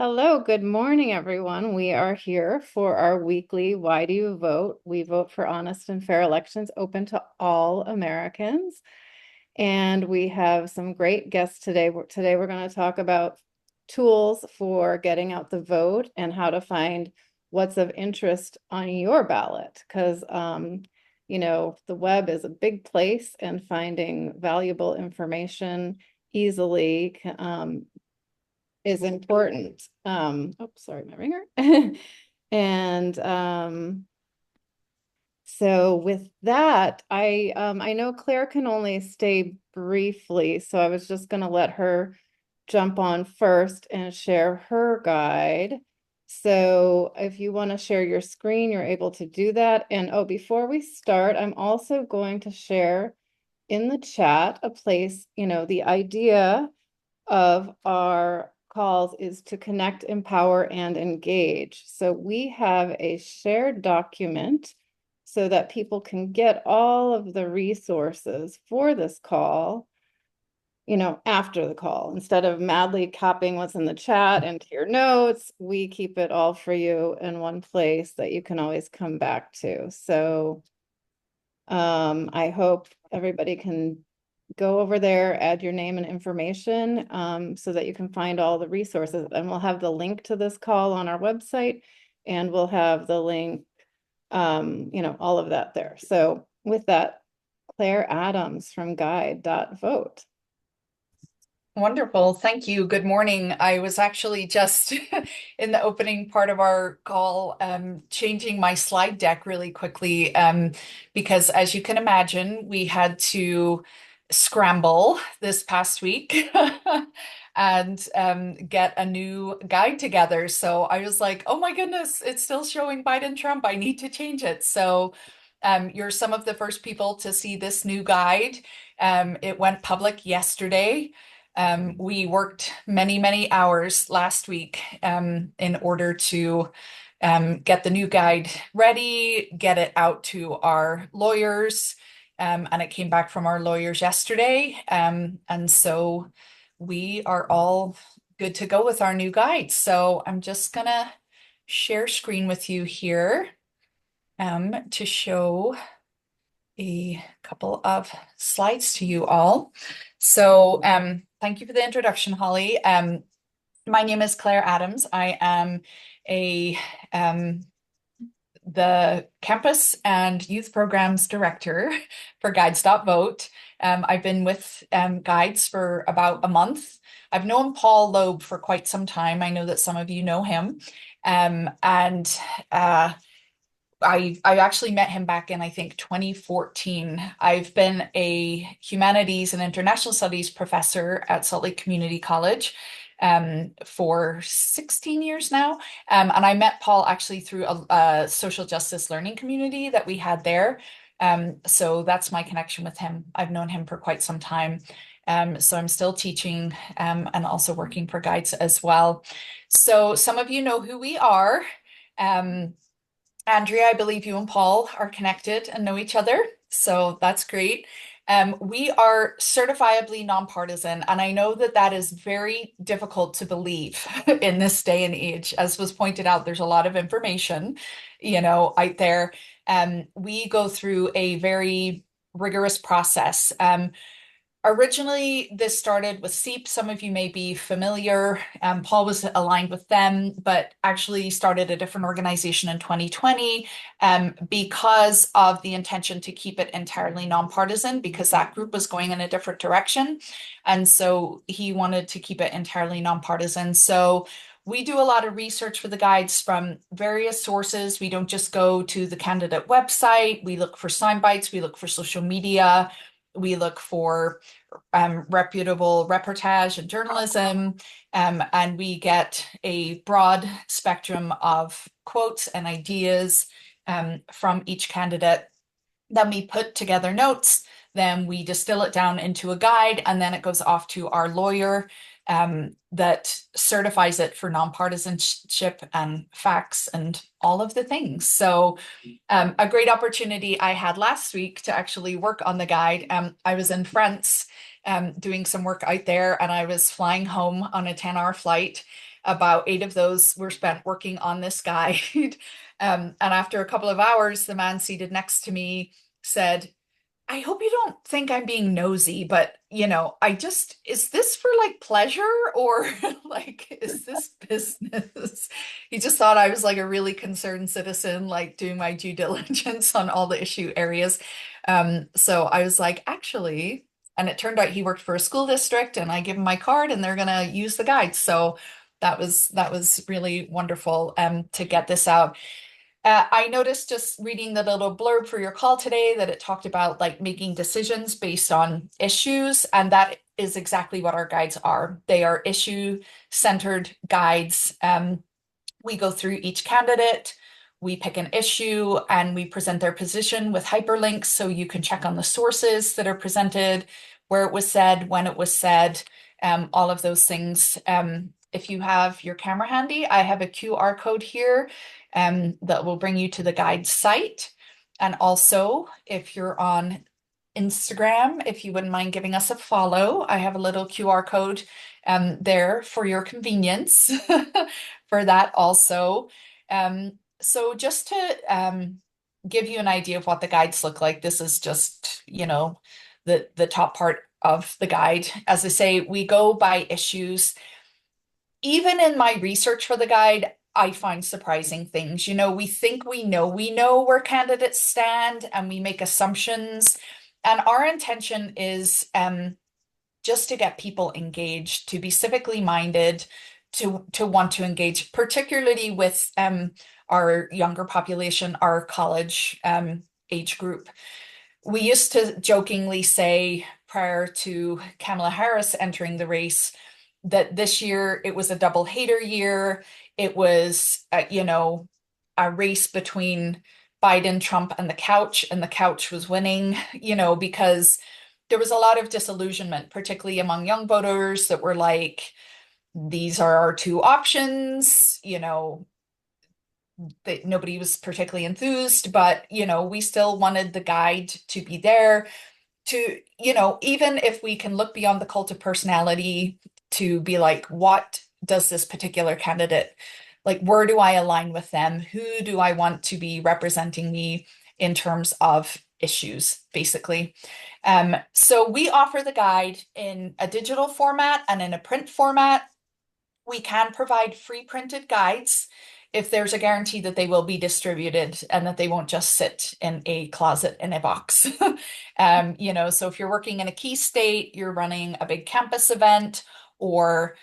Hello, good morning, everyone. We are here for our weekly Why Do You Vote? We vote for honest and fair elections open to all Americans. And we have some great guests today. Today, we're going to talk about tools for getting out the vote and how to find what's of interest on your ballot. Because, the web is a big place and finding valuable information easily is important. Sorry, my ringer. And so with that, I know Claire can only stay briefly, so I was just going to let her jump on first and share her guide. So if you want to share your screen, you're able to do that. And before we start, I'm also going to share in the chat a place, the idea of our calls is to connect, empower, and engage. So we have a shared document so that people can get all of the resources for this call, after the call. Instead of madly copying what's in the chat into your notes, we keep it all for you in one place that you can always come back to. So I hope everybody can go over there, add your name and information so that you can find all the resources. And we'll have the link to this call on our website, and we'll have the link, all of that there. So with that, Claire Adams from Guide.Vote. Wonderful. Thank you. Good morning. I was actually just in the opening part of our call changing my slide deck really quickly because as you can imagine, we had to scramble this past week and get a new guide together. So I was like, oh my goodness, it's still showing Biden Trump. I need to change it. So you're some of the first people to see this new guide. It went public yesterday. We worked many, many hours last week in order to get the new guide ready, get it out to our lawyers, and it came back from our lawyers yesterday. And so we are all good to go with our new guide. So I'm just gonna share screen with you here to show a couple of slides to you all. So thank you for the introduction, Holly. My name is Claire Adams. I am the Campus and Youth Programs Director for Guides.Vote. I've been with Guides for about a month. I've known Paul Loeb for quite some time. I know that some of you know him. I actually met him back in, I think, 2014. I've been a humanities and international studies professor at Salt Lake Community College for 16 years now. And I met Paul actually through a social justice learning community that we had there. So that's my connection with him. I've known him for quite some time. So I'm still teaching and also working for Guides as well. So some of you know who we are. Andrea, I believe you and Paul are connected and know each other, so that's great. We are certifiably nonpartisan, and I know that that is very difficult to believe in this day and age. As was pointed out, there's a lot of information, out there. We go through a very rigorous process. Originally, this started with SEEP. Some of you may be familiar. Paul was aligned with them, but actually started a different organization in 2020 because of the intention to keep it entirely nonpartisan, because that group was going in a different direction. And so he wanted to keep it entirely nonpartisan. So we do a lot of research for the guides from various sources. We don't just go to the candidate website. We look for sound bites. We look for social media. We look for reputable reportage and journalism, and we get a broad spectrum of quotes and ideas from each candidate. Then we put together notes, then we distill it down into a guide, and then it goes off to our lawyer that certifies it for nonpartisanship and facts and all of the things. So a great opportunity I had last week to actually work on the guide. I was in France doing some work out there, and I was flying home on a 10-hour flight. About 8 of those were spent working on this guide. And after a couple of hours, the man seated next to me said, I hope you don't think I'm being nosy, but is this for like pleasure or like, is this business? He just thought I was like a really concerned citizen, like doing my due diligence on all the issue areas. So I was like, actually, and it turned out he worked for a school district and I give him my card and they're gonna use the guide. So that was really wonderful to get this out. I noticed just reading the little blurb for your call today that it talked about like making decisions based on issues, and that is exactly what our guides are. They are issue-centered guides. We go through each candidate, we pick an issue, and we present their position with hyperlinks so you can check on the sources that are presented, where it was said, when it was said, all of those things. If you have your camera handy, I have a QR code here that will bring you to the guide site. And also, if you're on Instagram, if you wouldn't mind giving us a follow, I have a little QR code there for your convenience for that also. So just to give you an idea of what the guides look like, this is just, the top part of the guide. As I say, we go by issues. Even in my research for the guide, I find surprising things. We think we know where candidates stand and we make assumptions. And our intention is just to get people engaged, to be civically minded, to want to engage, particularly with our younger population, our college age group. We used to jokingly say prior to Kamala Harris entering the race that this year it was a double hater year. It was, a race between Biden, Trump, and the couch was winning, because there was a lot of disillusionment, particularly among young voters that were like, these are our two options, that nobody was particularly enthused, but, we still wanted the guide to be there to, even if we can look beyond the cult of personality to be like, what does this particular candidate, like, where do I align with them? Who do I want to be representing me in terms of issues, basically? So we offer the guide in a digital format and in a print format. We can provide free printed guides if there's a guarantee that they will be distributed and that they won't just sit in a closet in a box. So if you're working in a key state, you're running a big campus event or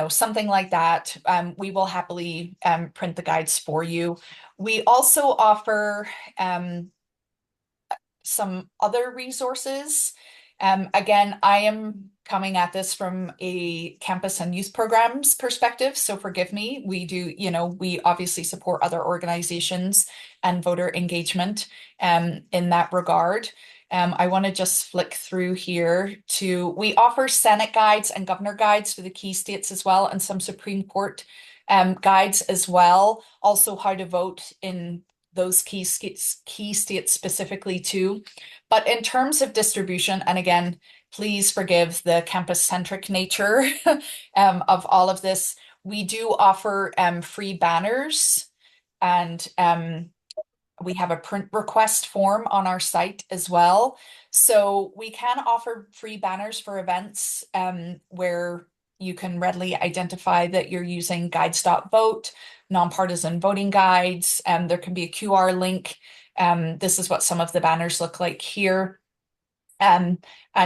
something like that, we will happily print the guides for you. We also offer some other resources. Again, I am coming at this from a campus and youth programs perspective, so forgive me. We obviously support other organizations and voter engagement in that regard. I want to just flick through here we offer Senate guides and governor guides for the key states as well, and some Supreme Court guides as well. Also, how to vote in those key states specifically too. But in terms of distribution, and again, please forgive the campus-centric nature of all of this, we do offer free banners and we have a print request form on our site as well. So we can offer free banners for events where you can readily identify that you're using Guide.Vote, nonpartisan voting guides. There can be a QR link. This is what some of the banners look like here. And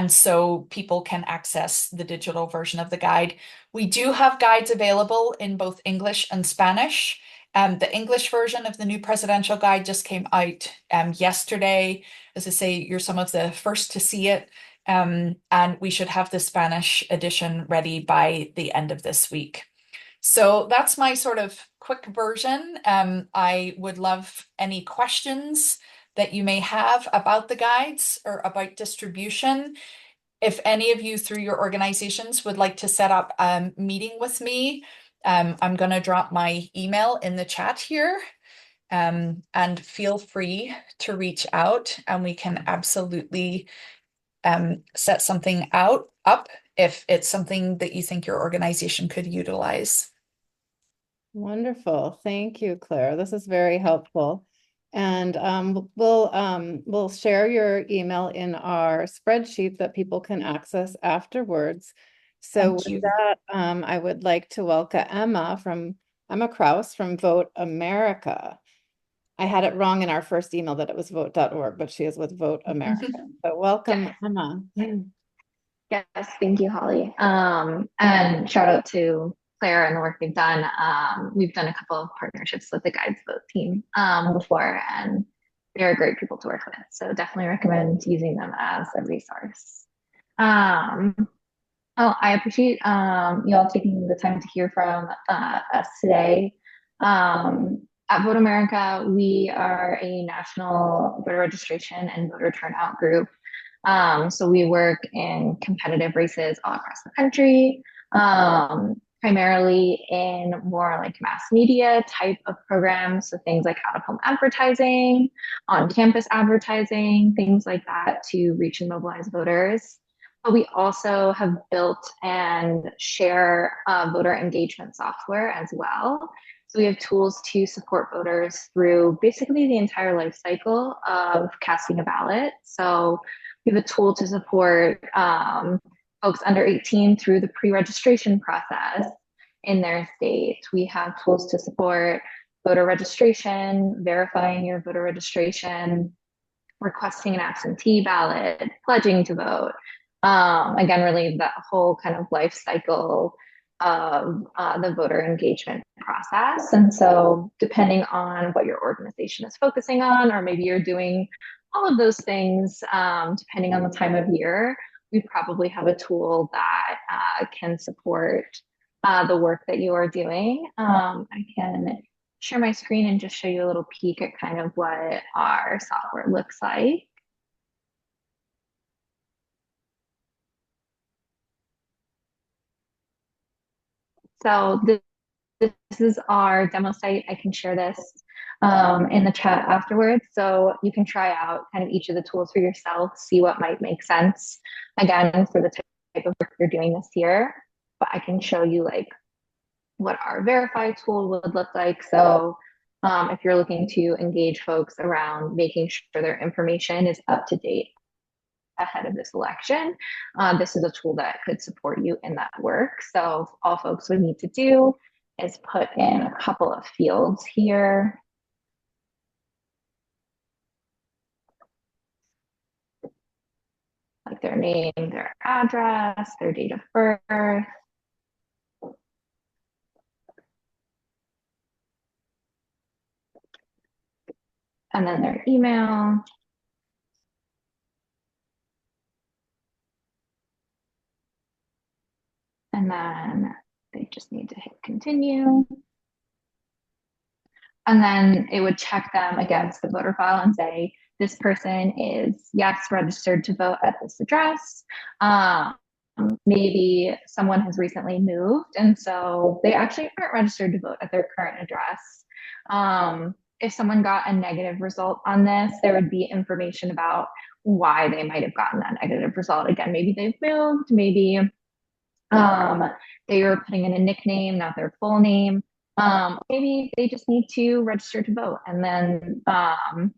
so people can access the digital version of the guide. We do have guides available in both English and Spanish. The English version of the new presidential guide just came out yesterday. As I say, you're some of the first to see it. And we should have the Spanish edition ready by the end of this week. So that's my sort of quick version. I would love any questions that you may have about the guides or about distribution. If any of you through your organizations would like to set up a meeting with me, I'm going to drop my email in the chat here. And feel free to reach out and we can absolutely set something up if it's something that you think your organization could utilize. Wonderful. Thank you, Claire. This is very helpful. And we'll share your email in our spreadsheet that people can access afterwards. So Thank with you. that, I would like to welcome Emma Kraus from Vote America. I had it wrong in our first email that it was vote.org, but she is with Vote America. So Yeah. welcome, Emma. Yes, thank you, Holly. And shout out to Claire and the work they've done. We've done a couple of partnerships with the Guide.Vote team before, and they're great people to work with. So definitely recommend using them as a resource. Um, I appreciate you all taking the time to hear from us today. At Vote America, we are a national voter registration and voter turnout group. So we work in competitive races all across the country, primarily in more like mass media type of programs. So things like out of home advertising, on campus advertising, things like that to reach and mobilize voters. But we also have built and share voter engagement software as well. So we have tools to support voters through basically the entire life cycle of casting a ballot. So we have a tool to support folks under 18 through the pre-registration process in their state. We have tools to support voter registration, verifying your voter registration, requesting an absentee ballot, pledging to vote. Again, really that whole kind of life cycle of the voter engagement process. And so depending on what your organization is focusing on, or maybe you're doing all of those things, depending on the time of year, we probably have a tool that can support the work that you are doing. I can share my screen and just show you a little peek at kind of what our software looks like. So this is our demo site. I can share this in the chat afterwards. So you can try out kind of each of the tools for yourself, see what might make sense, again, for the type of work you're doing this year. But I can show you like what our verify tool would look like. So if you're looking to engage folks around making sure their information is up to date ahead of this election, this is a tool that could support you in that work. So all folks would need to do is put in a couple of fields here. Like their name, their address, their date of birth. And then their email. And then they just need to hit continue. And then it would check them against the voter file and say, this person is, yes, registered to vote at this address. Maybe someone has recently moved, and so they actually aren't registered to vote at their current address. If someone got a negative result on this, there would be information about why they might have gotten that negative result. Again, maybe they've moved, maybe they were putting in a nickname, not their full name. Maybe they just need to register to vote, and then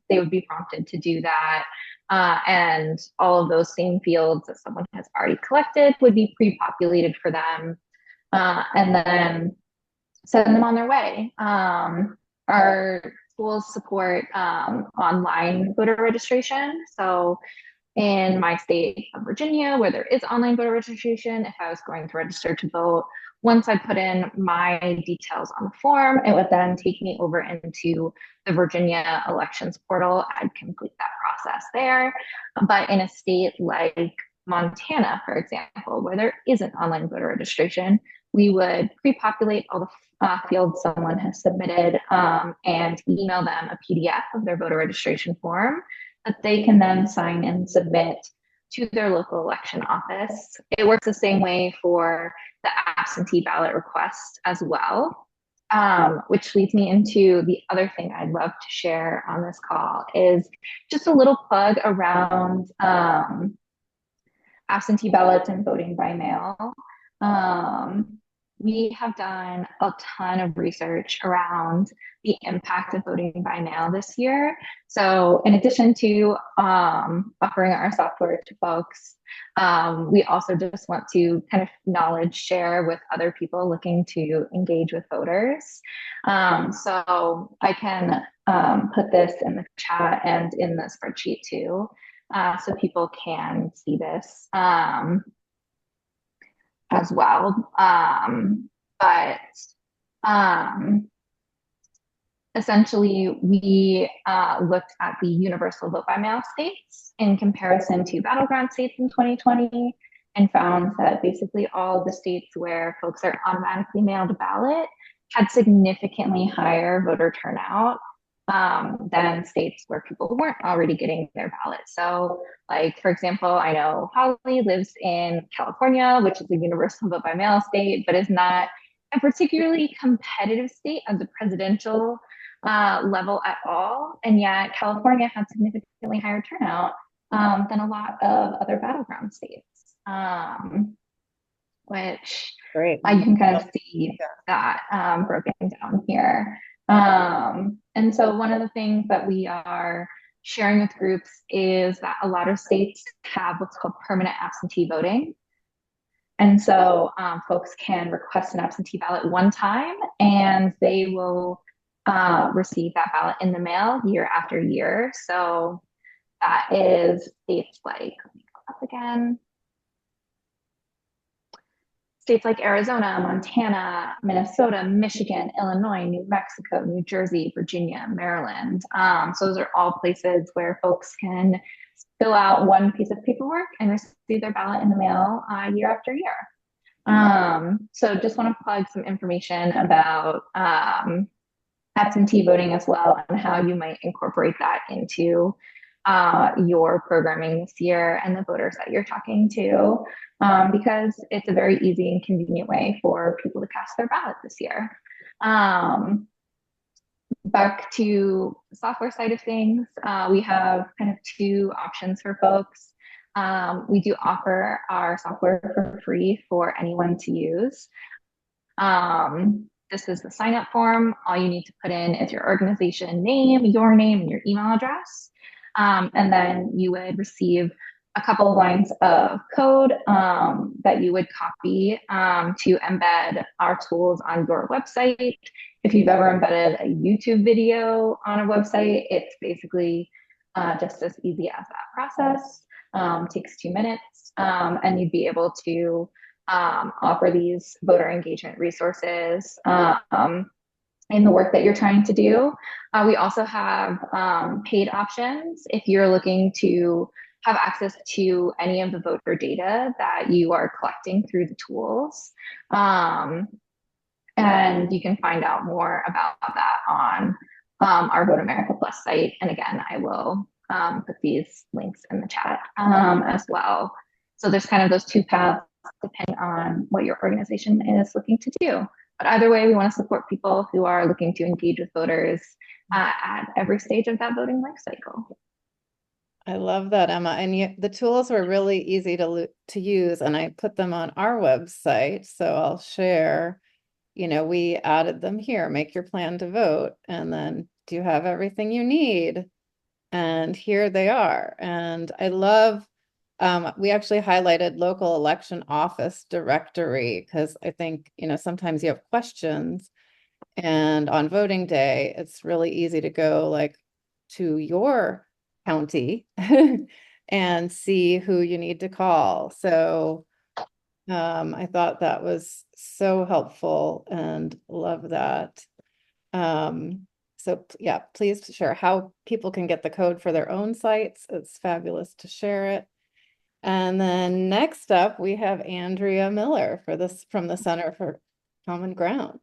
they would be prompted to do that. And all of those same fields that someone has already collected would be pre-populated for them, and then send them on their way. Our tools support online voter registration. So in my state of Virginia, where there is online voter registration, if I was going to register to vote, once I put in my details on the form, it would then take me over into the Virginia elections portal. I'd complete that process there. But in a state like Montana, for example, where there isn't online voter registration, we would pre-populate all the fields someone has submitted and email them a PDF of their voter registration form that they can then sign and submit to their local election office. It works the same way for the absentee ballot request as well, which leads me into the other thing I'd love to share on this call is just a little plug around absentee ballots and voting by mail. we have done a ton of research around the impact of voting by mail this year. So, in addition to offering our software to folks, we also just want to kind of knowledge share with other people looking to engage with voters. So, I can put this in the chat and in the spreadsheet too, so people can see this. As well. But essentially, we looked at the universal vote by mail states in comparison to battleground states in 2020 and found that basically all the states where folks are automatically mailed a ballot had significantly higher voter turnout than states where people weren't already getting their ballot. So, like, for example, I know Holly lives in California, which is a universal vote by mail state, but is not a particularly competitive state at the presidential level at all. And yet, California had significantly higher turnout than a lot of other battleground states, which Great. you can kind of see that broken down here. And so one of the things that we are sharing with groups is that a lot of states have what's called permanent absentee voting. And so folks can request an absentee ballot one time and they will receive that ballot in the mail year after year. So that is states like, let me go up again. States like Arizona, Montana, Minnesota, Michigan, Illinois, New Mexico, New Jersey, Virginia, Maryland. So those are all places where folks can fill out one piece of paperwork and receive their ballot in the mail year after year. So just want to plug some information about absentee voting as well and how you might incorporate that into your programming this year and the voters that you're talking to, because it's a very easy and convenient way for people to cast their ballot this year. Back to the software side of things, we have kind of two options for folks. We do offer our software for free for anyone to use. This is the sign up form. All you need to put in is your organization name, and your email address. And then you would receive a couple of lines of code that you would copy to embed our tools on your website. If you've ever embedded a YouTube video on a website, it's basically just as easy as that process. Takes 2 minutes, and you'd be able to offer these voter engagement resources in the work that you're trying to do. We also have paid options if you're looking to have access to any of the voter data that you are collecting through the tools. And you can find out more about that on our Vote America Plus site. And again, I will put these links in the chat as well. So there's kind of those two paths depending on what your organization is looking to do. But either way, we want to support people who are looking to engage with voters at every stage of that voting life cycle. I love that, Emma. And the tools were really easy to use, and I put them on our website. So I'll share, we added them here. Make your plan to vote. And then, do you have everything you need? And here they are. And I love, we actually highlighted local election office directory because I think, sometimes you have questions. And on voting day, it's really easy to go like to your county and see who you need to call. So I thought that was so helpful and love that. So yeah, please share how people can get the code for their own sites. It's fabulous to share it. And then next up, we have Andrea Miller from the Center for Common Ground.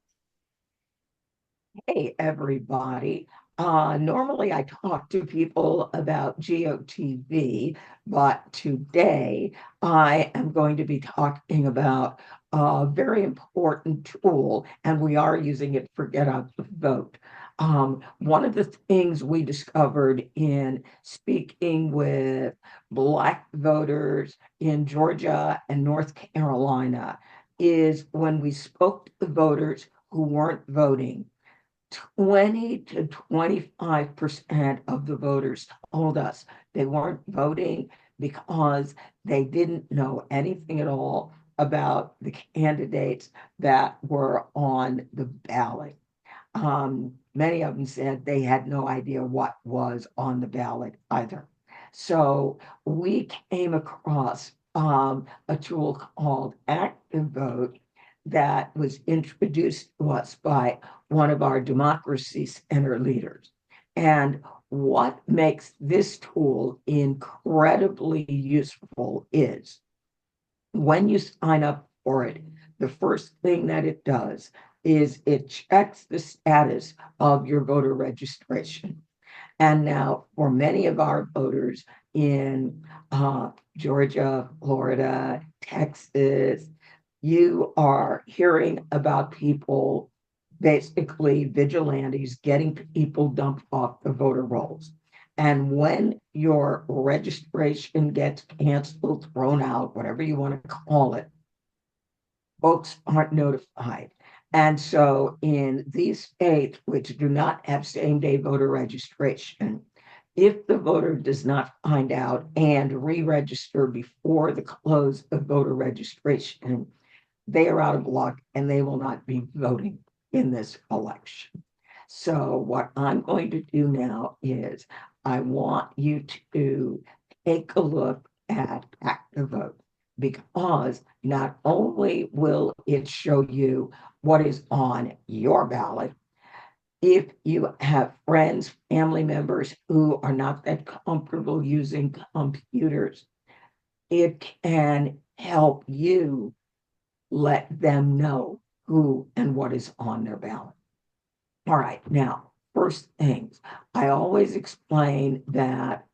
Hey, everybody. Normally I talk to people about GOTV, but today I am going to be talking about a very important tool, and we are using it for Guide.Vote. One of the things we discovered in speaking with Black voters in Georgia and North Carolina is when we spoke to the voters who weren't voting, 20 to 25% of the voters told us they weren't voting because they didn't know anything at all about the candidates that were on the ballot. Many of them said they had no idea what was on the ballot either. So we came across a tool called Active.Vote that was introduced to us by one of our democracy center leaders. And what makes this tool incredibly useful is when you sign up for it, the first thing that it does is it checks the status of your voter registration. And now, for many of our voters in Georgia, Florida, Texas, you are hearing about people, basically vigilantes, getting people dumped off the voter rolls. And when your registration gets canceled, thrown out, whatever you want to call it, folks aren't notified. And so in these states which do not have same-day voter registration, if the voter does not find out and re-register before the close of voter registration, they are out of luck and they will not be voting in this election. So what I'm going to do now is I want you to take a look at Active.Vote, because not only will it show you what is on your ballot, if you have friends, family members who are not that comfortable using computers, it can help you let them know who and what is on their ballot. All right, now, first things, I always explain that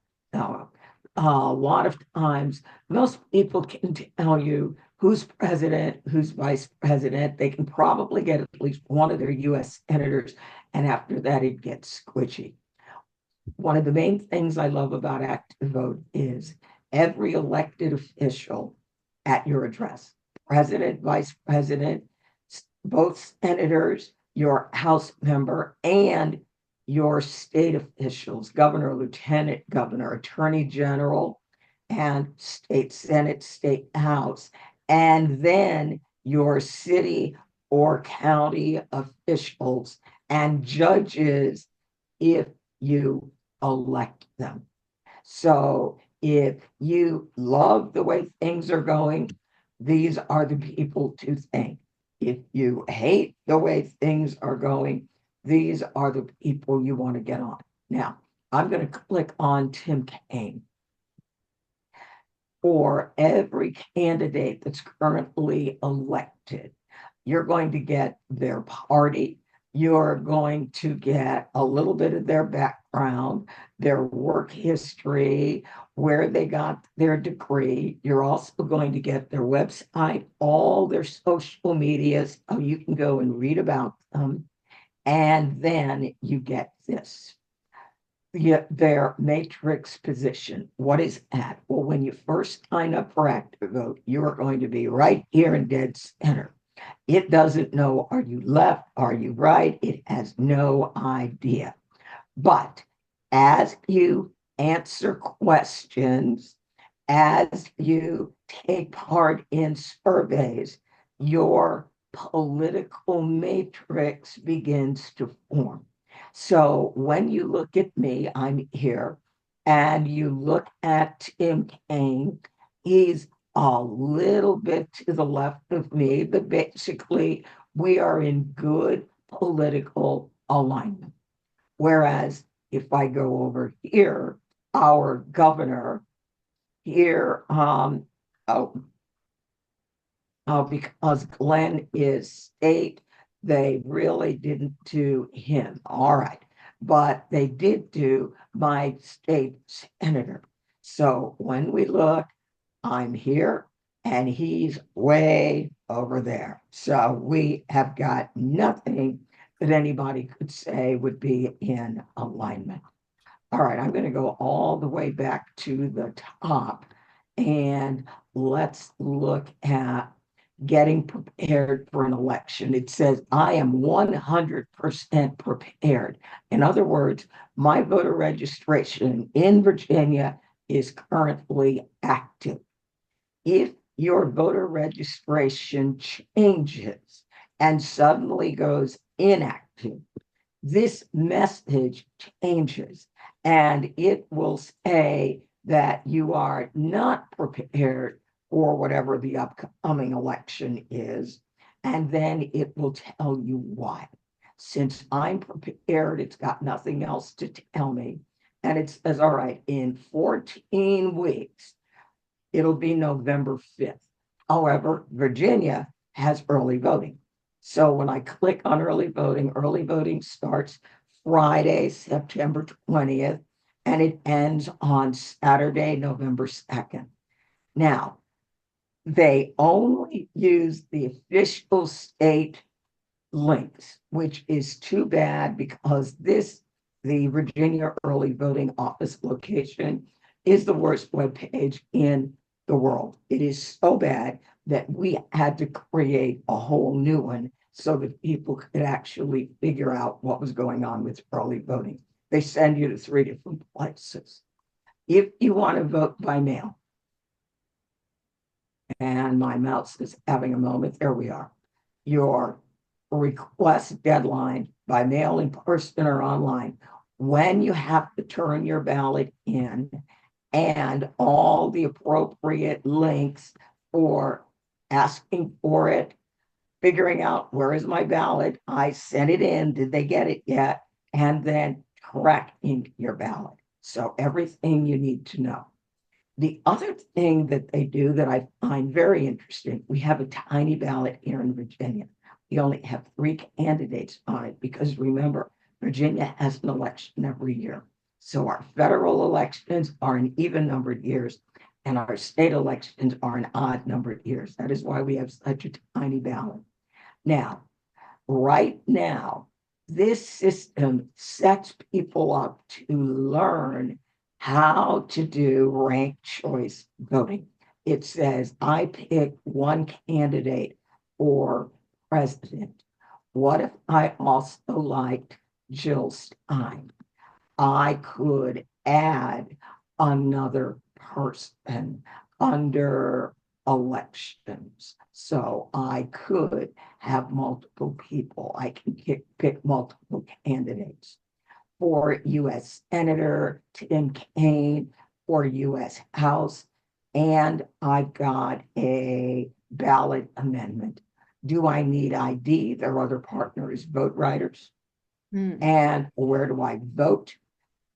a lot of times, most people can tell you who's president, who's vice president. They can probably get at least one of their US senators, and after that, it gets squishy. One of the main things I love about Active.Vote is every elected official at your address, president, vice president, both senators, your House member, and your state officials, governor, lieutenant governor, attorney general, and state senate, state house, and then your city or county officials and judges if you elect them. So if you love the way things are going, these are the people to thank. If you hate the way things are going, these are the people you want to get on. Now, I'm going to click on Tim Kaine. For every candidate that's currently elected, you're going to get their party, you're going to get a little bit of their background, their work history, where they got their degree. You're also going to get their website, all their social medias, so you can go and read about them. And then you get this. Their matrix position. What is that? Well, when you first sign up for Active.Vote, you are going to be right here in dead center. It doesn't know, are you left? Are you right? It has no idea. But as you answer questions, as you take part in surveys, your political matrix begins to form. So when you look at me, I'm here, and you look at Tim Kaine, he's a little bit to the left of me, but basically we are in good political alignment. Whereas if I go over here, our governor here, because Glenn is state, they really didn't do him. All right. But they did do my state senator. So when we look, I'm here and he's way over there. So we have got nothing that anybody could say would be in alignment. All right, I'm going to go all the way back to the top and let's look at getting prepared for an election. It says, I am 100% prepared. In other words, my voter registration in Virginia is currently active. If your voter registration changes and suddenly goes inactive, this message changes and it will say that you are not prepared for whatever the upcoming election is. And then it will tell you why. Since I'm prepared, it's got nothing else to tell me. And it says, all right, in 14 weeks, it'll be November 5th. However, Virginia has early voting. So when I click on early voting starts Friday, September 20th, and it ends on Saturday, November 2nd. Now, they only use the official state links, which is too bad because the Virginia early voting office location is the worst webpage in the world. It is so bad that we had to create a whole new one so that people could actually figure out what was going on with early voting. They send you to 3 different places. If you want to vote by mail, and my mouse is having a moment, there we are. Your request deadline by mail, in person, or online, when you have to turn your ballot in, and all the appropriate links for asking for it, figuring out where is my ballot, I sent it in, did they get it yet, and then tracking your ballot. So everything you need to know. The other thing that they do that I find very interesting, we have a tiny ballot here in Virginia. We only have 3 candidates on it because remember, Virginia has an election every year. So our federal elections are in even numbered years and our state elections are in odd numbered years. That is why we have such a tiny ballot. Now, right now, this system sets people up to learn how to do ranked choice voting. It says, I pick one candidate for president. What if I also liked Jill Stein? I could add another person under elections. So I could have multiple people. I can pick multiple candidates for U.S. Senator, Tim Kaine, for U.S. House, and I've got a ballot amendment. Do I need ID? Their other partner is vote writers. And where do I vote?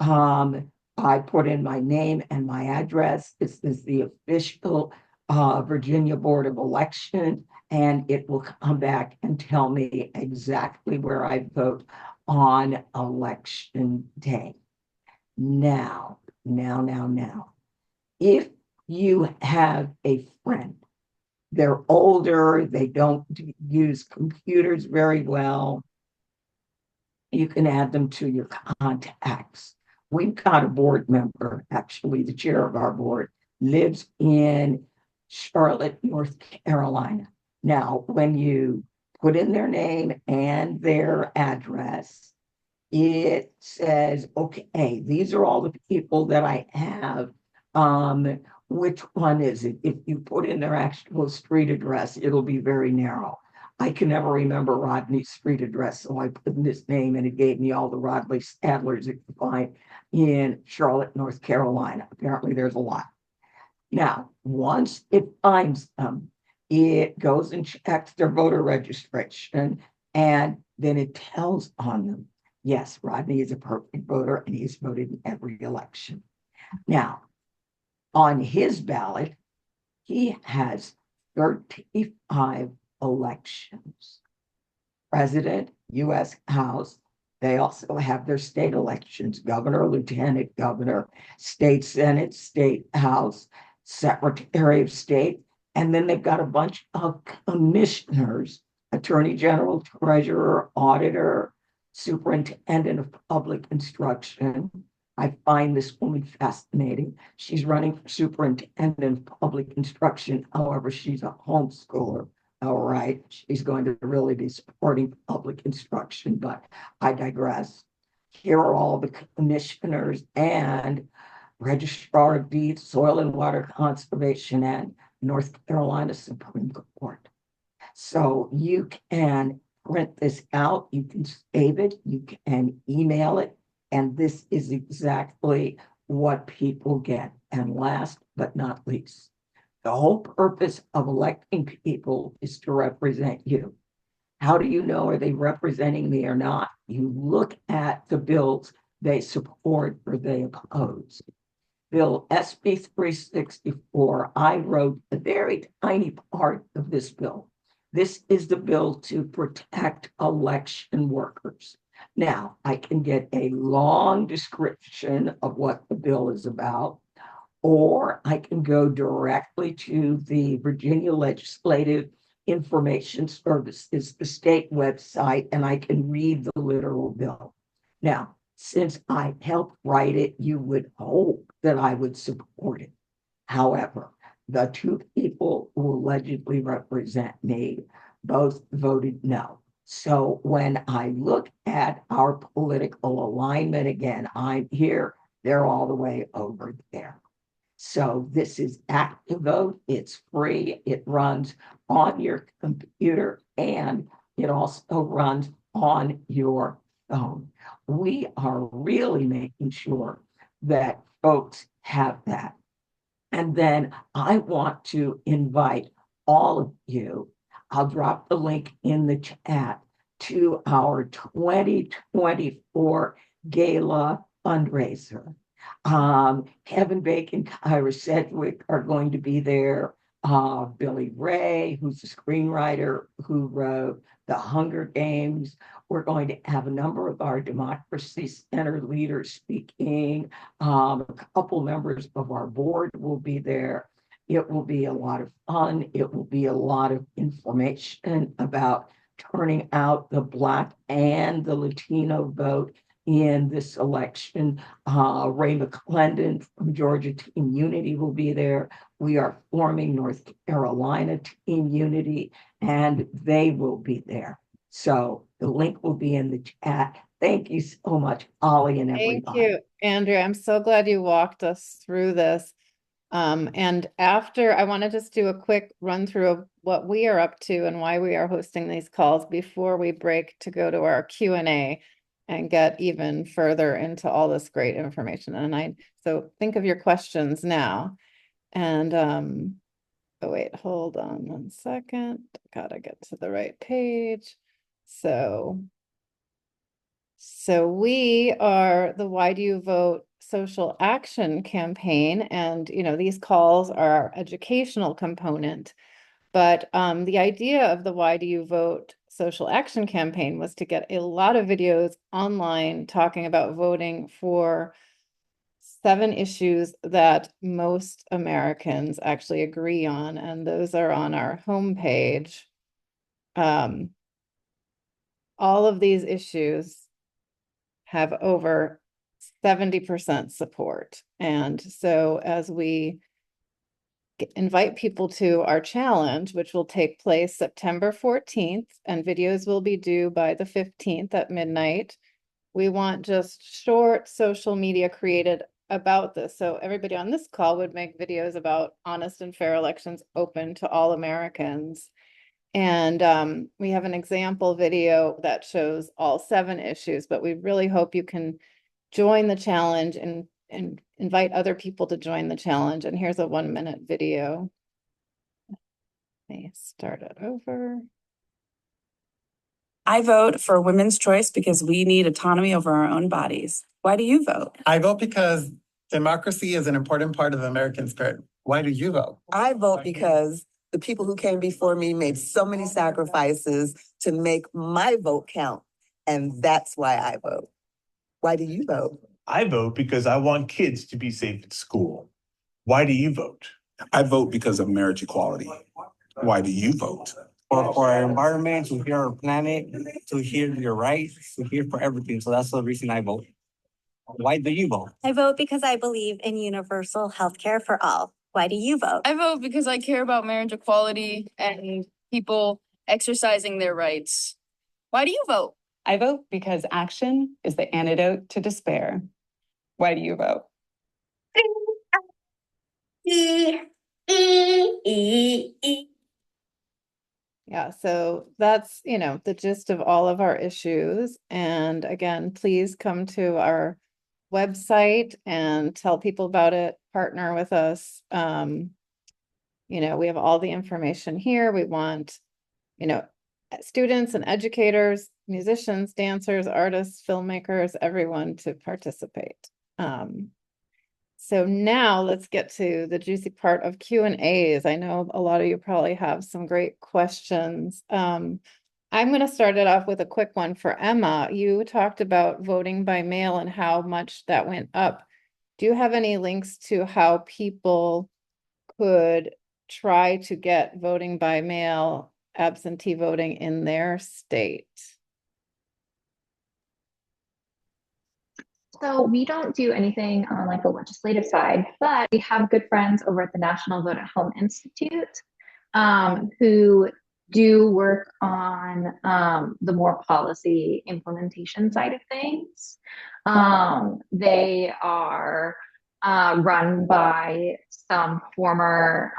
I put in my name and my address. This is the official Virginia Board of Election, and it will come back and tell me exactly where I vote on election day. Now, if you have a friend, they're older, they don't use computers very well, you can add them to your contacts. We've got a board member, actually, the chair of our board, lives in Charlotte, North Carolina. Now, when you put in their name and their address, it says, okay, these are all the people that I have. Which one is it? If you put in their actual street address, it'll be very narrow. I can never remember Rodney's street address, so I put in this name and it gave me all the Rodney Stadlers you can find in Charlotte, North Carolina. Apparently there's a lot. Now, once it finds them, it goes and checks their voter registration, and then it tells on them, yes, Rodney is a perfect voter and he's voted in every election. Now, on his ballot, he has 35 elections. President, U.S. House. They also have their state elections, governor, lieutenant governor, state senate, state house, secretary of state. And then they've got a bunch of commissioners, attorney general, treasurer, auditor, superintendent of public instruction. I find this woman fascinating. She's running for superintendent of public instruction. However, she's a homeschooler, All right, she's going to really be supporting public instruction, but I digress. Here are all the commissioners and Registrar of Deeds, Soil and Water Conservation, and North Carolina Supreme Court. So you can print this out, you can save it, you can email it, and this is exactly what people get. And last but not least, the whole purpose of electing people is to represent you. How do you know, are they representing me or not? You look at the bills they support or they oppose. Bill SB 364, I wrote a very tiny part of this bill. This is the bill to protect election workers. Now, I can get a long description of what the bill is about, or I can go directly to the Virginia Legislative Information Services, the state website, and I can read the literal bill. Now, since I helped write it, you would hope that I would support it. However, the two people who allegedly represent me both voted no. So when I look at our political alignment again, I'm here, they're all the way over there. So this is Guide.Vote. It's free. It runs on your computer and it also runs on your phone. We are really making sure that folks have that. And then I want to invite all of you, I'll drop the link in the chat, to our 2024 gala fundraiser. Kevin Bacon, Kyra Sedgwick are going to be there. Billy Ray, who's the screenwriter who wrote The Hunger Games. We're going to have a number of our Democracy Center leaders speaking. A couple members of our board will be there. It will be a lot of fun. It will be a lot of information about turning out the Black and the Latino vote in this election. Ray McClendon from Georgia Team Unity will be there. We are forming North Carolina Team Unity, and they will be there. So the link will be in the chat. Thank you so much, Ollie and everybody. Thank you, Andrea. I'm so glad you walked us through this. And after, I want to just do a quick run through of what we are up to and why we are hosting these calls before we break to go to our Q&A and get even further into all this great information. So think of your questions now. And oh wait, hold on 1 second. Gotta get to the right page. So we are the Why Do You Vote social action campaign, and these calls are our educational component. But the idea of the Why Do You Vote social action campaign was to get a lot of videos online talking about voting for 7 issues that most Americans actually agree on, and those are on our homepage. All of these issues have over 70% support. And so as we invite people to our challenge, which will take place September 14th, and videos will be due by the 15th at midnight, we want just short social media created about this. So everybody on this call would make videos about honest and fair elections open to all Americans. And we have an example video that shows all 7 issues, but we really hope you can join the challenge and invite other people to join the challenge. And here's a 1-minute video. Let me start it over. I vote for women's choice because we need autonomy over our own bodies. Why do you vote? I vote because democracy is an important part of the American spirit. Why do you vote? I vote because the people who came before me made so many sacrifices to make my vote count. And that's why I vote. Why do you vote? I vote because I want kids to be safe at school. Why do you vote? I vote because of marriage equality. Why do you vote? For our environment, to hear our planet, to hear your rights, to hear for everything. So that's the reason I vote. Why do you vote? I vote because I believe in universal health care for all. Why do you vote? I vote because I care about marriage equality and people exercising their rights. Why do you vote? I vote because action is the antidote to despair. Why do you vote? Yeah, so that's, the gist of all of our issues. And again, please come to our website and tell people about it, partner with us. We have all the information here. We want, students and educators, musicians, dancers, artists, filmmakers, everyone to participate. So now let's get to the juicy part of Q&As. I know a lot of you probably have some great questions. I'm going to start it off with a quick one for Emma. You talked about voting by mail and how much that went up. Do you have any links to how people could try to get voting by mail, absentee voting in their state? So we don't do anything on like the legislative side, but we have good friends over at the National Vote at Home Institute who do work on the more policy implementation side of things. They are run by some former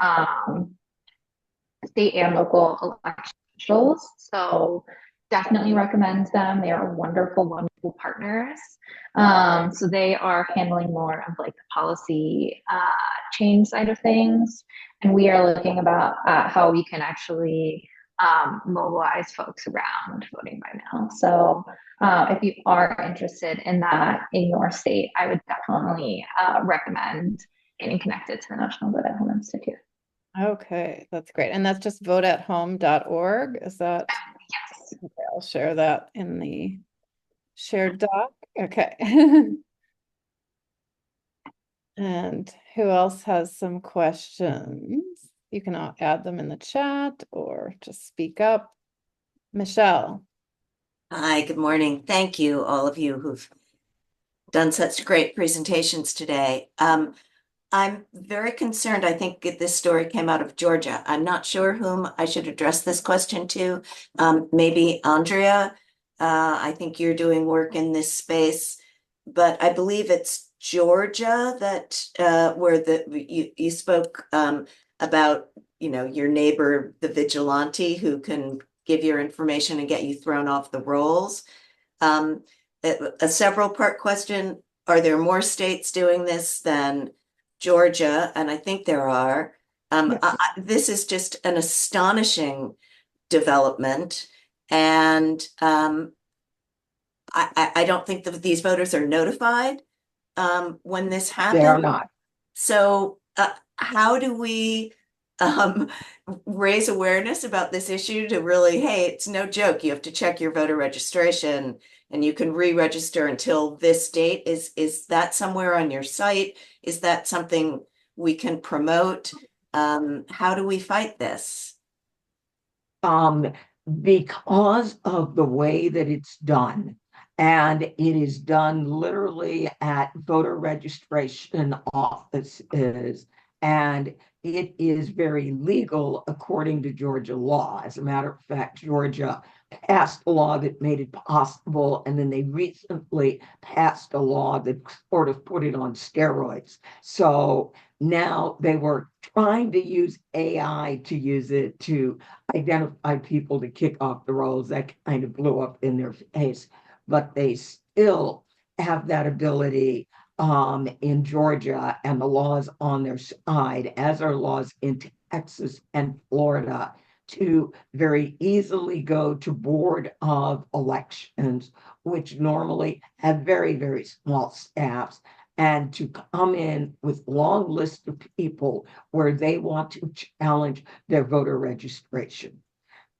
state and local election officials. So definitely recommend them. They are wonderful, wonderful partners. So they are handling more of like the policy change side of things. And we are looking about how we can actually mobilize folks around voting by mail. So if you are interested in that in your state, I would definitely recommend getting connected to the National Vote at Home Institute. Okay, that's great. And that's just voteathome.org. Is that? Yes. Okay, I'll share that in the shared doc. Okay. And who else has some questions? You can add them in the chat or just speak up. Michelle. Hi, good morning. Thank you, all of you who've done such great presentations today. I'm very concerned. I think this story came out of Georgia. I'm not sure whom I should address this question to. Maybe Andrea. I think you're doing work in this space, but I believe it's Georgia that where you spoke about, your neighbor, the vigilante who can give your information and get you thrown off the rolls. A several part question. Are there more states doing this than Georgia? And I think there are. This is just an astonishing development. And I don't think that these voters are notified when this happens. They are not. So how do we raise awareness about this issue to really, hey, it's no joke. You have to check your voter registration and you can re-register until this date. Is that somewhere on your site? Is that something we can promote? How do we fight this? Because of the way that it's done, and it is done literally at voter registration offices, and it is very legal according to Georgia law. As a matter of fact, Georgia passed a law that made it possible, and then they recently passed a law that sort of put it on steroids. So now they were trying to use AI to use it to identify people to kick off the rolls. That kind of blew up in their face, but they still have that ability in Georgia, and the laws on their side, as are laws in Texas and Florida, to very easily go to Board of Elections, which normally have very, very small staffs, and to come in with long lists of people where they want to challenge their voter registration.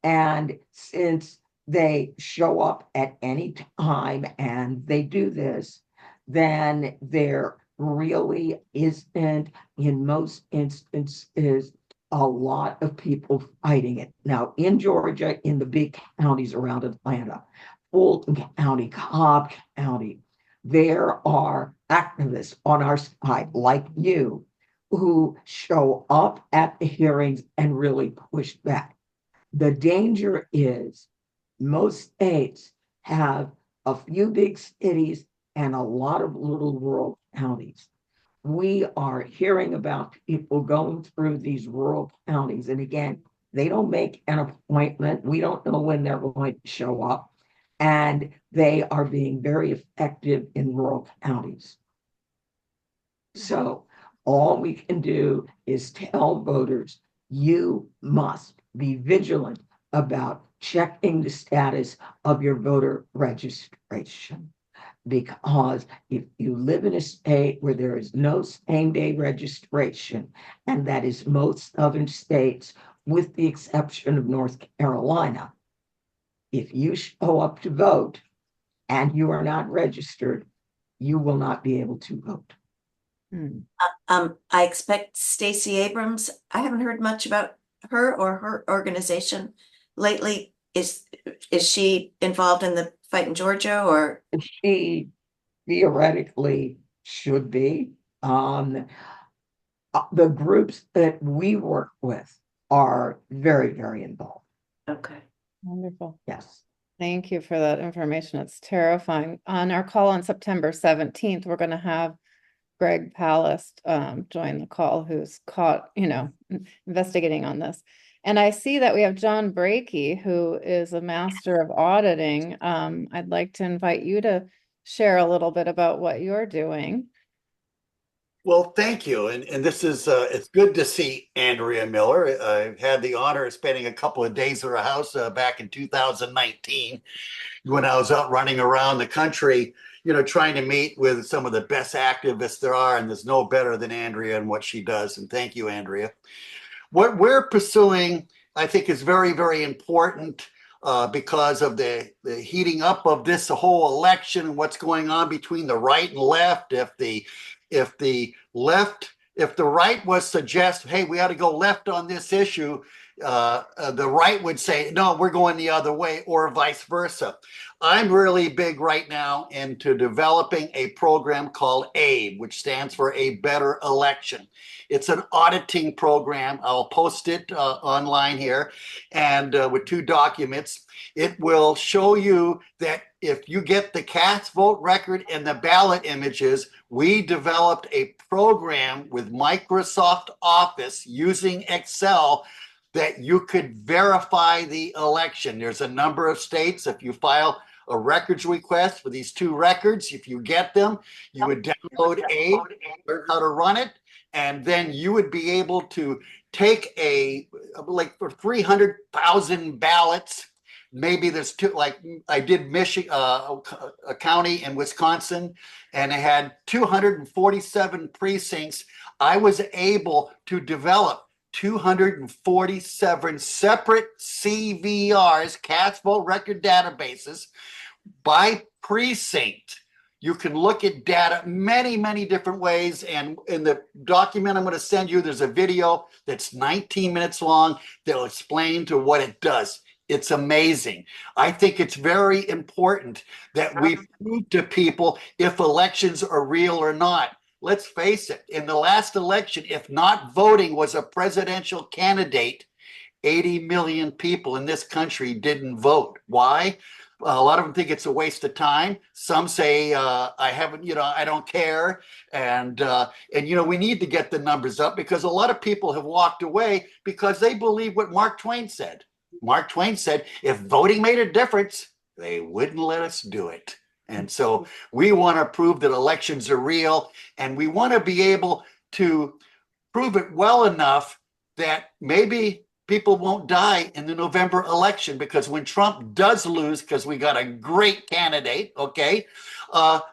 And since they show up at any time and they do this, then there really isn't, in most instances, a lot of people fighting it. Now, in Georgia, in the big counties around Atlanta, Fulton County, Cobb County, there are activists on our side, like you, who show up at the hearings and really push back. the danger is most states have a few big cities and a lot of little rural counties. We are hearing about people going through these rural counties. And again, they don't make an appointment. We don't know when they're going to show up. And they are being very effective in rural counties. So all we can do is tell voters, you must be vigilant about checking the status of your voter registration. Because if you live in a state where there is no same-day registration, and that is most southern states, with the exception of North Carolina, if you show up to vote and you are not registered, you will not be able to vote. I expect Stacey Abrams, I haven't heard much about her or her organization lately. Is she involved in the fight in Georgia, or? She theoretically should be. The groups that we work with are very, very involved. Okay. Wonderful. Yes. Thank you for that information. It's terrifying. On our call on September 17th, we're going to have Greg Palast join the call, who's caught, investigating on this. And I see that we have John Brakey, who is a master of auditing. I'd like to invite you to share a little bit about what you're doing. Well, thank you. And this is, it's good to see Andrea Miller. I've had the honor of spending a couple of days at her house back in 2019 when I was out running around the country, trying to meet with some of the best activists there are. And there's no better than Andrea and what she does. And thank you, Andrea. What we're pursuing, I think, is very, very important because of the heating up of this whole election and what's going on between the right and left. If the right was suggest, hey, we ought to go left on this issue, the right would say, no, we're going the other way, or vice versa. I'm really big right now into developing a program called ABE, which stands for A Better Election. It's an auditing program. I'll post it online here, and with 2 documents. It will show you that if you get the cast vote record and the ballot images, we developed a program with Microsoft Office using Excel that you could verify the election. There's a number of states. If you file a records request for these 2 records, if you get them, you would download ABE, learn how to run it, and then you would be able to take for 300,000 ballots. Maybe there's 2, like I did Michigan, a county in Wisconsin, and it had 247 precincts. I was able to develop 247 separate CVRs, cast vote record databases, by precinct. You can look at data many, many different ways. And in the document I'm going to send you, there's a video that's 19 minutes long that will explain to what it does. It's amazing. I think it's very important that we prove to people if elections are real or not. Let's face it, in the last election, if not voting was a presidential candidate, 80 million people in this country didn't vote. Why? A lot of them think it's a waste of time. Some say, I haven't, I don't care. And we need to get the numbers up because a lot of people have walked away because they believe what Mark Twain said. Mark Twain said, if voting made a difference, they wouldn't let us do it. And so we want to prove that elections are real, and we want to be able to prove it well enough that maybe people won't die in the November election, because when Trump does lose, because we got a great candidate, okay,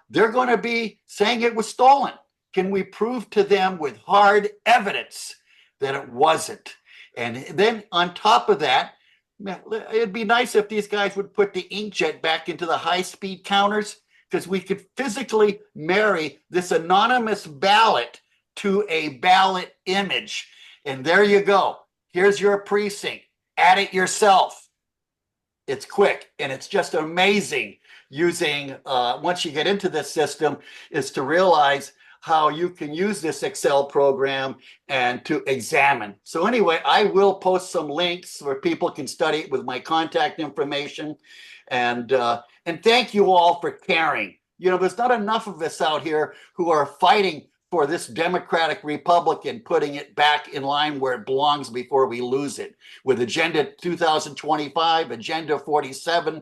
they're going to be saying it was stolen. Can we prove to them with hard evidence that it wasn't? And then on top of that, it'd be nice if these guys would put the inkjet back into the high-speed counters, because we could physically marry this anonymous ballot to a ballot image. And there you go. Here's your precinct. Add it yourself. It's quick, and it's just amazing using, once you get into this system, is to realize how you can use this Excel program and to examine. So anyway, I will post some links where people can study it with my contact information. And thank you all for caring. You know, there's not enough of us out here who are fighting for this Democratic Republic and putting it back in line where it belongs before we lose it. With Agenda 2025, Agenda 47,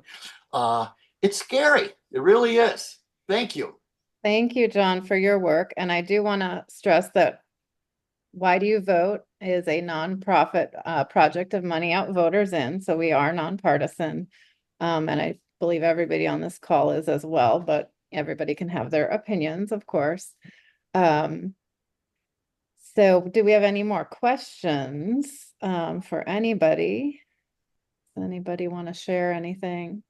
it's scary. It really is. Thank you. Thank you, John, for your work. And I do want to stress that Why.Do.You.Vote is a nonprofit project of Money Out, Voters In. So we are nonpartisan. And I believe everybody on this call is as well, but everybody can have their opinions, of course. So do we have any more questions for anybody? Does anybody want to share anything?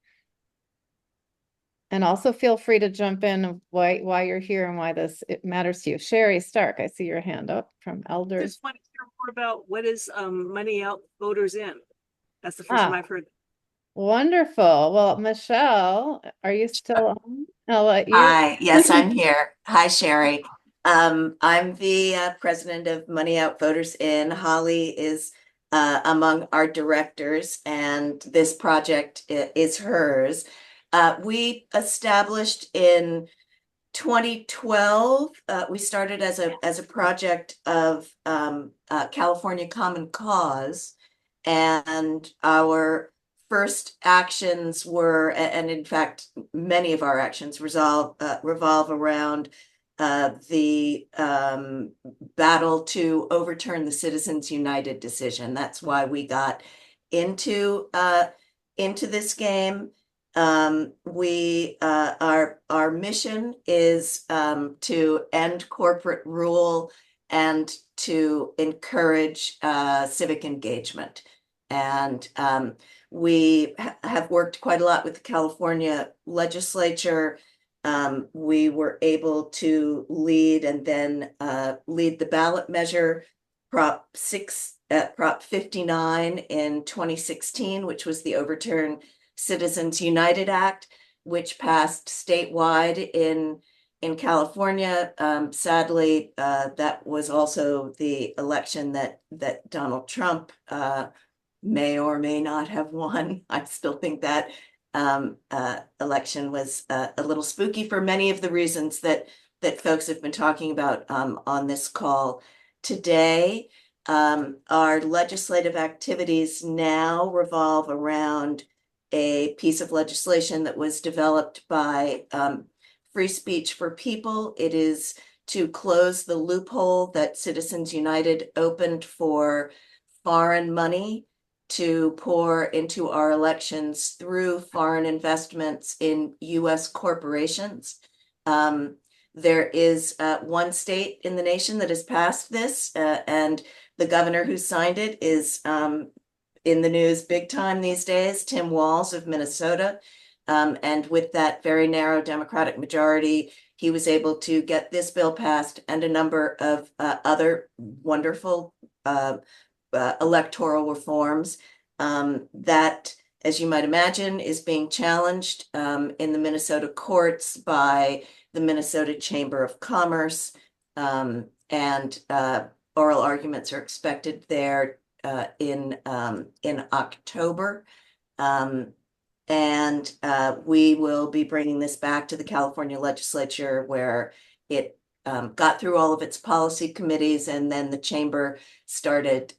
And also feel free to jump in why you're here and why it matters to you. Sherry Stark, I see your hand up from Elders. Just want to hear more about what is Money Out, Voters In. That's the first time I've heard. Wonderful. Well, Michelle, are you still on? I'll let you. Hi, yes, I'm here. Hi, Sherry. I'm the president of Money Out, Voters In. Holly is among our directors, and this project is hers. We established in 2012. We started as a project of California Common Cause, and our first actions were, and in fact, many of our actions revolve around the battle to overturn the Citizens United decision. That's why we got into this game. Our mission is to end corporate rule and to encourage civic engagement. And we have worked quite a lot with the California legislature. We were able to lead and then lead the ballot measure, Prop 59 in 2016, which was the Overturn Citizens United Act, which passed statewide in California. Sadly, that was also the election that Donald Trump may or may not have won. I still think that election was a little spooky for many of the reasons that folks have been talking about on this call today. Our legislative activities now revolve around a piece of legislation that was developed by Free Speech for People. It is to close the loophole that Citizens United opened for foreign money to pour into our elections through foreign investments in U.S. corporations. There is one state in the nation that has passed this, and the governor who signed it is in the news big time these days, Tim Walz of Minnesota. And with that very narrow Democratic majority, he was able to get this bill passed and a number of other wonderful electoral reforms that, as you might imagine, is being challenged in the Minnesota courts by the Minnesota Chamber of Commerce. And oral arguments are expected there in October. And we will be bringing this back to the California legislature, where it got through all of its policy committees, and then the chamber started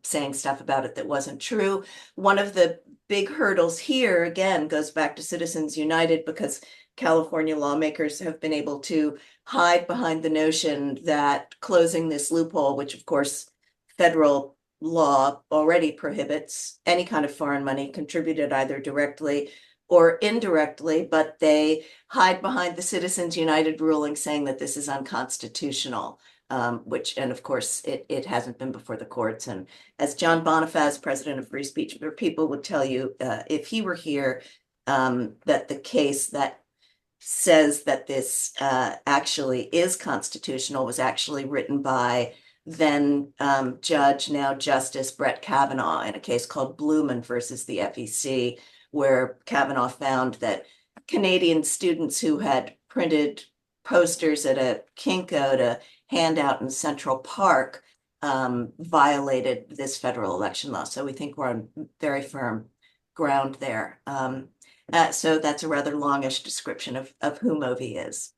saying stuff about it that wasn't true. One of the big hurdles here, again, goes back to Citizens United, because California lawmakers have been able to hide behind the notion that closing this loophole, which of course federal law already prohibits any kind of foreign money contributed either directly or indirectly, but they hide behind the Citizens United ruling saying that this is unconstitutional, which, and of course, it hasn't been before the courts. And as John Bonifaz, president of Free Speech for People, would tell you, if he were here, that the case that says that this actually is constitutional was actually written by then Judge, now Justice Brett Kavanaugh, in a case called Blumen versus the FEC, where Kavanaugh found that Canadian students who had printed posters at a Kinko to hand out in Central Park violated this federal election law. So we think we're on very firm ground there. So that's a rather longish description of who Movi is.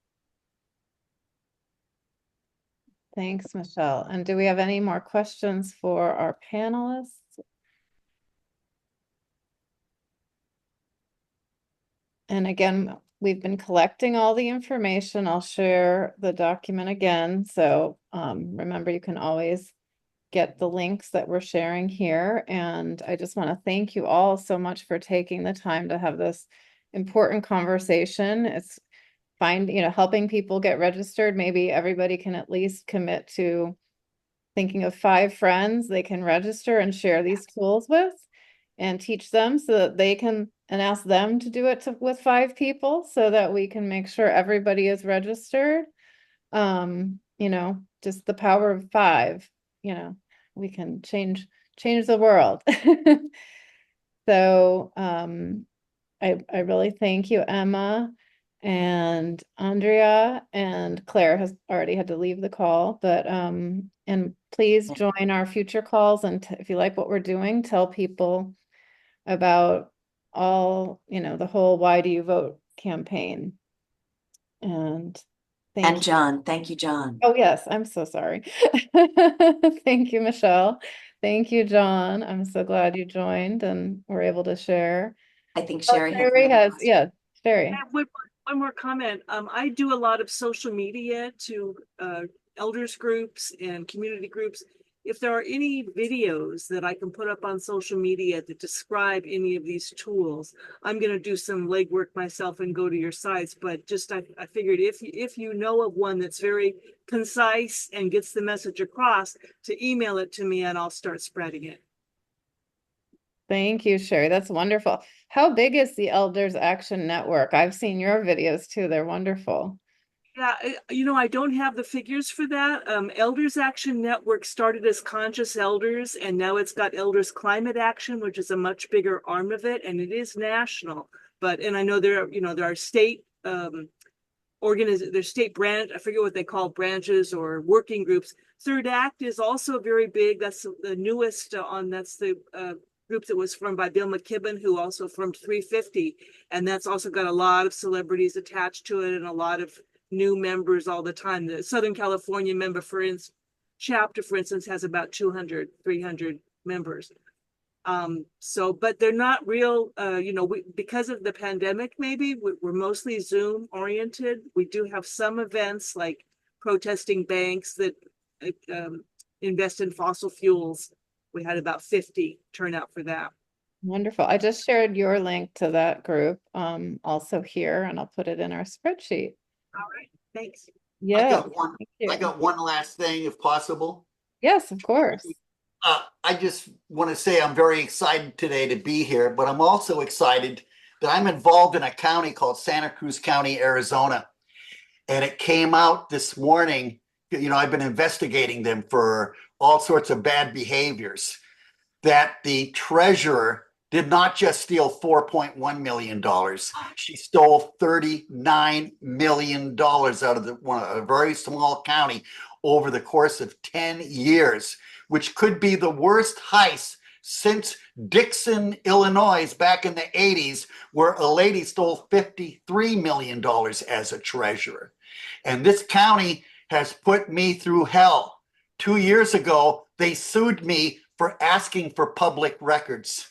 Thanks, Michelle. And do we have any more questions for our panelists? And again, we've been collecting all the information. I'll share the document again. So remember, you can always get the links that we're sharing here. And I just want to thank you all so much for taking the time to have this important conversation. It's helping people get registered. Maybe everybody can at least commit to thinking of 5 friends they can register and share these tools with and teach them so that they can, and ask them to do it with 5 people so that we can make sure everybody is registered. Just the power of 5, we can change the world. So I really thank you, Emma and Andrea, and Claire has already had to leave the call, but and please join our future calls, and if you like what we're doing, tell people about the whole Why Do You Vote campaign. And thank you. John, thank you, John. Oh yes, I'm so sorry. Thank you, Michelle. Thank you, John. I'm so glad you joined and were able to share. I think Sherry has Sherry. I have one more comment. I do a lot of social media to elders groups and community groups. If there are any videos that I can put up on social media that describe any of these tools, I'm going to do some legwork myself and go to your sites. But just I figured if you know of one that's very concise and gets the message across, to email it to me and I'll start spreading it. Thank you, Sherry. That's wonderful. How big is the Elders Action Network? I've seen your videos too. They're wonderful. Yeah, I don't have the figures for that. Elders Action Network started as Conscious Elders, and now it's got Elders Climate Action, which is a much bigger arm of it, and it is national. And I know there are state there's state branch, I forget what they call branches or working groups. Third Act is also very big. That's the newest that's the group that was formed by Bill McKibben, who also formed 350. And that's also got a lot of celebrities attached to it and a lot of new members all the time. The Southern California member, chapter, for instance, has about 200, 300 members. But they're not real, because of the pandemic, maybe we're mostly Zoom oriented. We do have some events like protesting banks that invest in fossil fuels. We had about 50 turnout for that. Wonderful. I just shared your link to that group also here, and I'll put it in our spreadsheet. All right, thanks. Yeah. I got one last thing, if possible. Yes, of course. I just want to say I'm very excited today to be here, but I'm also excited that I'm involved in a county called Santa Cruz County, Arizona. And it came out this morning, I've been investigating them for all sorts of bad behaviors, that the treasurer did not just steal $4.1 million. She stole $39 million out of a very small county over the course of 10 years, which could be the worst heist since Dixon, Illinois, back in the 80s, where a lady stole $53 million as a treasurer. And this county has put me through hell. 2 years ago, they sued me for asking for public records.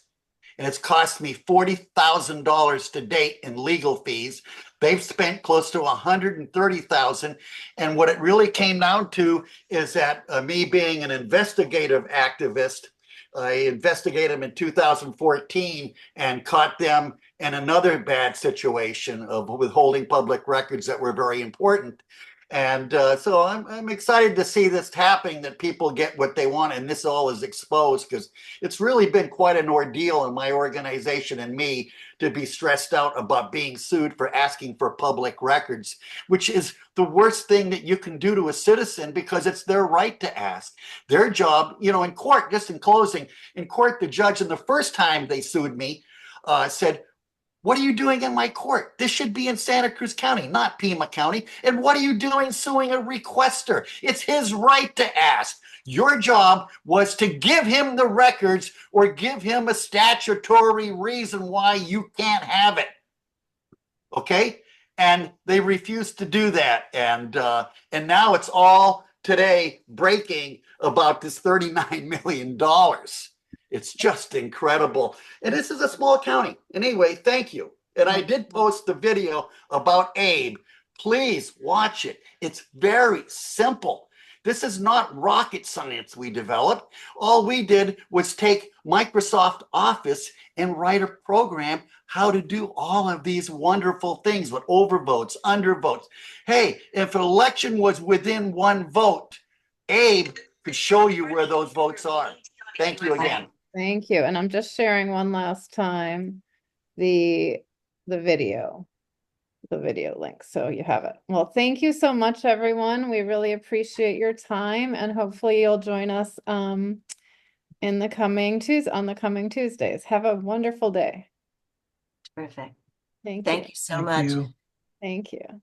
And it's cost me $40,000 to date in legal fees. They've spent close to $130,000. And what it really came down to is that me being an investigative activist, I investigated them in 2014 and caught them in another bad situation of withholding public records that were very important. And so I'm excited to see this happening, that people get what they want, and this all is exposed, because it's really been quite an ordeal in my organization and me to be stressed out about being sued for asking for public records, which is the worst thing that you can do to a citizen, because it's their right to ask. Their job, in court, just in closing, in court, the judge, and the first time they sued me, said, What are you doing in my court? This should be in Santa Cruz County, not Pima County. And what are you doing suing a requester? It's his right to ask. Your job was to give him the records or give him a statutory reason why you can't have it. Okay? And they refused to do that. And now it's all today breaking about this $39 million. It's just incredible. And this is a small county. And anyway, thank you. And I did post the video about Abe. Please watch it. It's very simple. This is not rocket science we developed. All we did was take Microsoft Office and write a program how to do all of these wonderful things with overvotes, undervotes. Hey, if an election was within one vote, Abe could show you where those votes are. Thank you again. Thank you. And I'm just sharing one last time the video link, so you have it. Well, thank you so much, everyone. We really appreciate your time, and hopefully you'll join us on the coming Tuesdays. Have a wonderful day. Terrific. Thank you so much. Thank you.